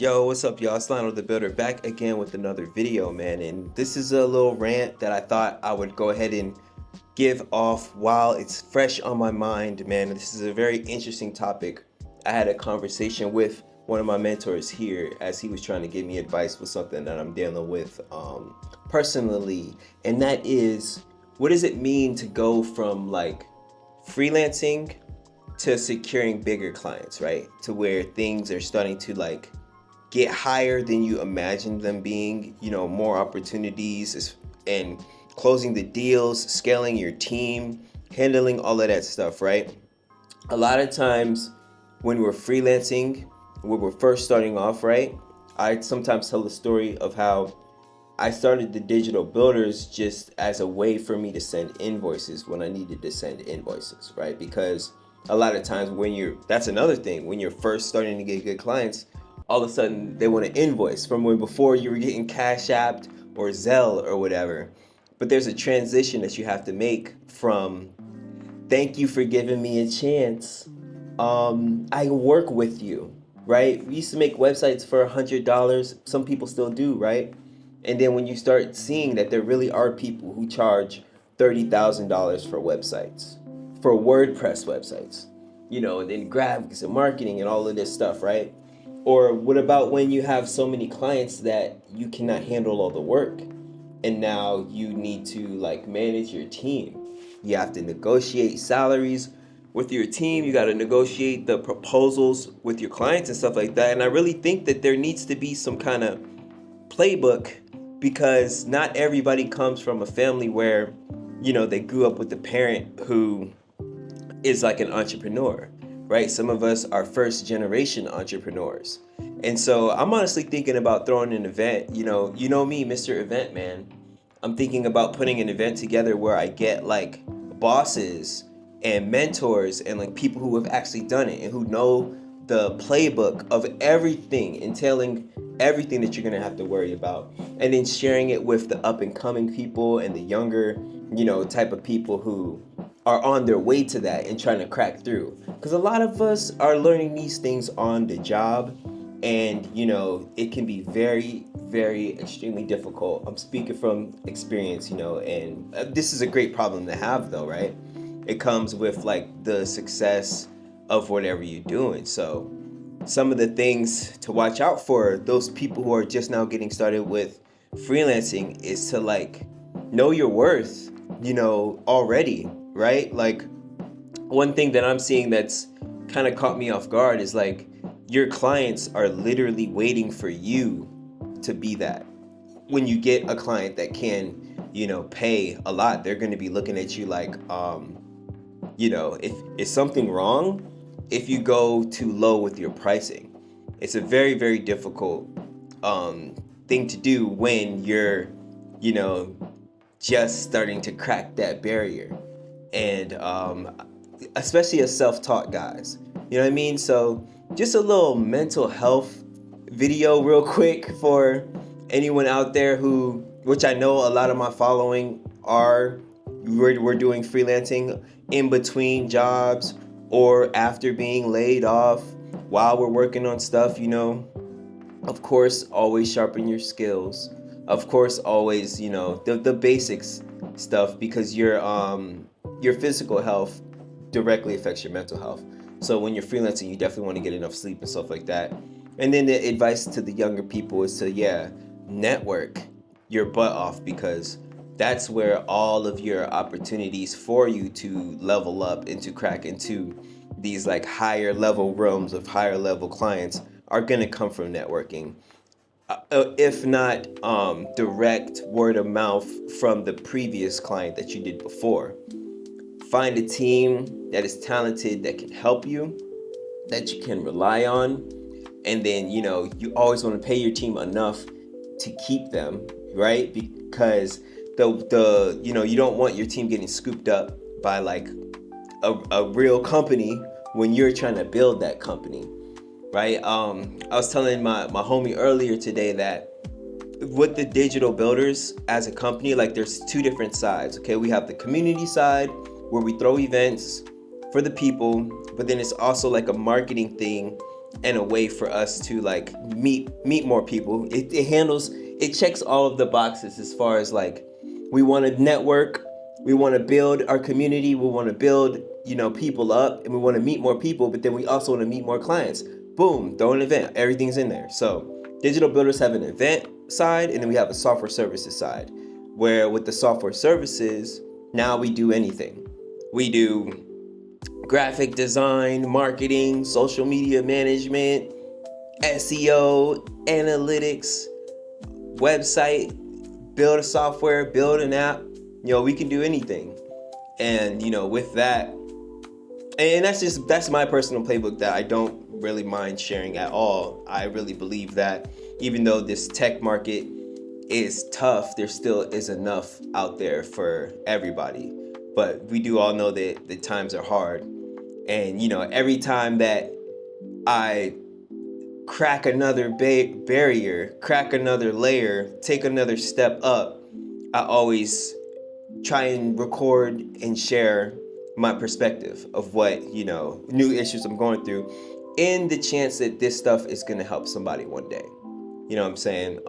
Yo, what's up, y'all? It's Lionel the Builder back again with another video, man. And this is a little rant that I thought I would go ahead and give off while it's fresh on my mind, man. This is a very interesting topic. I had a conversation with one of my mentors here as he was trying to give me advice with something that I'm dealing with personally. And that is, what does it mean to go from like freelancing to securing bigger clients, right? To where things are starting to like get higher than you imagined them being, more opportunities and closing the deals, scaling your team, handling all of that stuff, right? A lot of times when we're freelancing, when we're first starting off, right? I sometimes tell the story of how I started the digital builders just as a way for me to send invoices when I needed to send invoices, right? Because a lot of times that's another thing, when you're first starting to get good clients, all of a sudden they want to invoice from when before you were getting Cash Apped or Zelle or whatever. But there's a transition that you have to make from thank you for giving me a chance. I work with you, right? We used to make websites for $100. Some people still do, right? And then when you start seeing that there really are people who charge $30,000 for websites, for WordPress websites, and then graphics and marketing and all of this stuff, right? Or what about when you have so many clients that you cannot handle all the work and now you need to like manage your team? You have to negotiate salaries with your team. You got to negotiate the proposals with your clients and stuff like that. And I really think that there needs to be some kind of playbook because not everybody comes from a family where, they grew up with the parent who is like an entrepreneur, right? Some of us are first generation entrepreneurs. And so I'm honestly thinking about throwing an event, you know me, Mr. Event Man. I'm thinking about putting an event together where I get like bosses and mentors and like people who have actually done it and who know the playbook of everything, entailing everything that you're gonna have to worry about, and then sharing it with the up and coming people and the younger, type of people who are on their way to that and trying to crack through. Because a lot of us are learning these things on the job, and it can be very, very extremely difficult. I'm speaking from experience, and this is a great problem to have, though, right? It comes with like the success of whatever you're doing. So some of the things to watch out for those people who are just now getting started with freelancing is to like know your worth, already, right? Like one thing that I'm seeing that's kind of caught me off guard is like your clients are literally waiting for you to be that. When you get a client that can, pay a lot, they're going to be looking at you like, if is something wrong if you go too low with your pricing. It's a very, very difficult thing to do when you're, you know, just starting to crack that barrier. And especially as self-taught guys, you know what I mean? So just a little mental health video real quick for anyone out there who, which I know a lot of my following are, we're doing freelancing in between jobs or after being laid off while we're working on stuff, of course, always sharpen your skills. Of course, always, the basics stuff, because your physical health directly affects your mental health. So when you're freelancing, you definitely want to get enough sleep and stuff like that. And then the advice to the younger people is to, network your butt off, because that's where all of your opportunities for you to level up and to crack into these like higher level realms of higher level clients are going to come from networking. If not direct word of mouth from the previous client that you did before. Find a team that is talented, that can help you, that you can rely on. And then, you always want to pay your team enough to keep them, right? Because you don't want your team getting scooped up by like a real company when you're trying to build that company, right? I was telling my homie earlier today that with the digital builders as a company, like there's two different sides, okay? We have the community side where we throw events for the people, but then it's also like a marketing thing and a way for us to like meet more people. It checks all of the boxes as far as like we want to network, we want to build our community, we want to build, you know, people up, and we want to meet more people, but then we also want to meet more clients. Boom, throw an event, everything's in there. So digital builders have an event side, and then we have a software services side, where with the software services, now we do anything. We do graphic design, marketing, social media management, SEO, analytics, website, build a software, build an app. You know, we can do anything. And, you know, with that, and that's my personal playbook that I don't really mind sharing at all. I really believe that even though this tech market is tough, there still is enough out there for everybody. But we do all know that the times are hard. And, you know, every time that I crack another barrier, crack another layer, take another step up, I always try and record and share my perspective of what, you know, new issues I'm going through, in the chance that this stuff is going to help somebody one day. You know what I'm saying?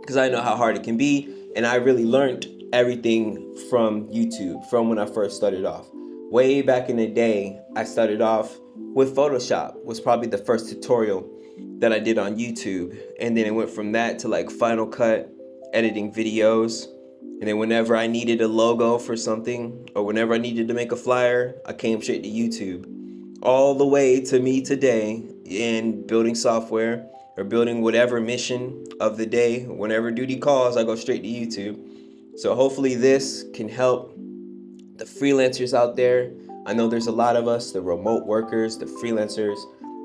Because I know how hard it can be, and I really learned everything from YouTube, from when I first started off. Way back in the day, I started off with Photoshop, was probably the first tutorial that I did on YouTube, and then it went from that to like Final Cut, editing videos, and then whenever I needed a logo for something, or whenever I needed to make a flyer, I came straight to YouTube. All the way to me today in building software or building whatever mission of the day. Whenever duty calls, I go straight to YouTube. So hopefully this can help the freelancers out there. I know there's a lot of us, the remote workers, the freelancers,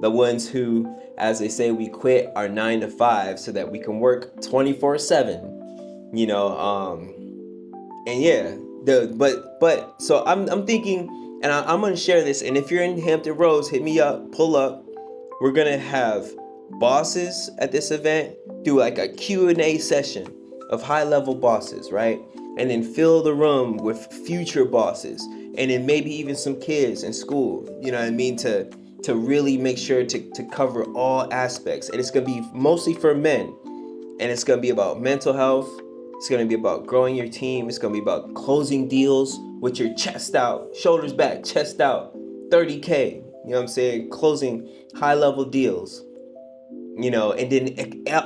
the ones who, as they say, we quit our 9 to 5 so that we can work 24/7. You know, and yeah, so I'm thinking, and I'm gonna share this. And if you're in Hampton Roads, hit me up, pull up. We're gonna have bosses at this event do like a Q&A session of high-level bosses, right? And then fill the room with future bosses, and then maybe even some kids in school. You know what I mean? To really make sure to cover all aspects. And it's gonna be mostly for men, and it's gonna be about mental health. It's gonna be about growing your team. It's gonna be about closing deals with your chest out, shoulders back, chest out, 30K. You know what I'm saying? Closing high level deals. You know, and then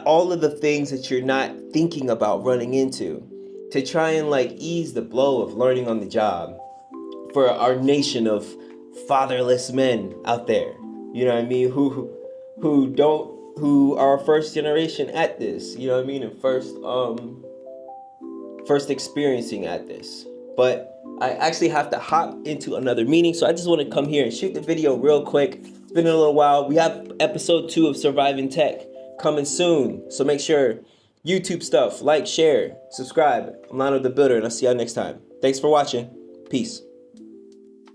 all of the things that you're not thinking about running into, to try and like ease the blow of learning on the job for our nation of fatherless men out there. You know what I mean? Who are first generation at this. You know what I mean? And first experiencing at this. But I actually have to hop into another meeting, so I just want to come here and shoot the video real quick. It's been a little while. We have episode 2 of Surviving Tech coming soon, so make sure YouTube stuff, like, share, subscribe. I'm Lionel the Builder, and I'll see y'all next time. Thanks for watching. Peace.